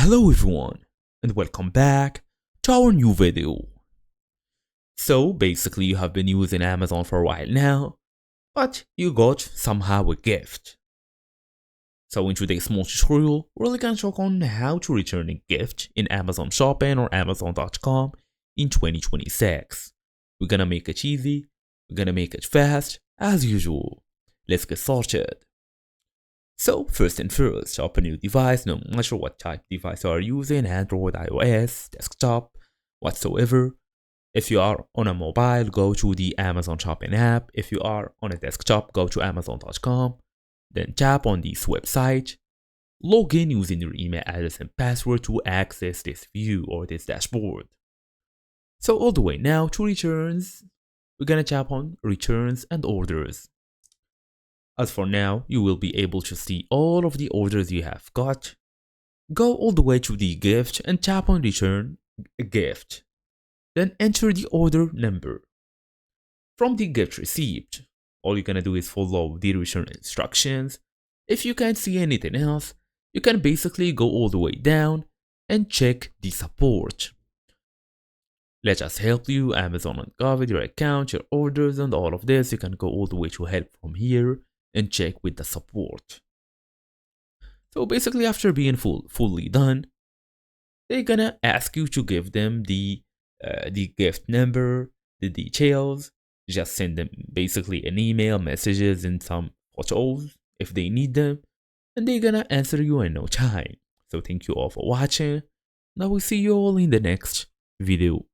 Hello everyone, and welcome back to our new video. So basically you have been using Amazon for a while now, but you got somehow a gift. So in today's small tutorial, we're gonna talk on how to return a gift in Amazon Shopping or Amazon.com in 2026. We're gonna make it easy, we're gonna make it fast, as usual. Let's get started. So first and first, open your device, no matter what type device you are using, Android, iOS, desktop, whatsoever. If you are on a mobile, go to the Amazon Shopping app. If you are on a desktop, go to Amazon.com. Then tap on this website. Log in using your email address and password to access this view or this dashboard. So all the way now to returns, we're gonna tap on returns and orders. As for now, you will be able to see all of the orders you have got. Go all the way to the gift and tap on return a gift. Then enter the order number. From the gift received, all you're gonna do is follow the return instructions. If you can't see anything else, you can basically go all the way down and check the support. Let us help you. Amazon uncovered your account, your orders, and all of this. You can go all the way to help from here and check with the support. So basically after being fully done, they're gonna ask you to give them the gift number, the details. Just send them basically an email, messages, and some photos if they need them, and they're gonna answer you in no time. So thank you all for watching. Now we'll see you all in the next video.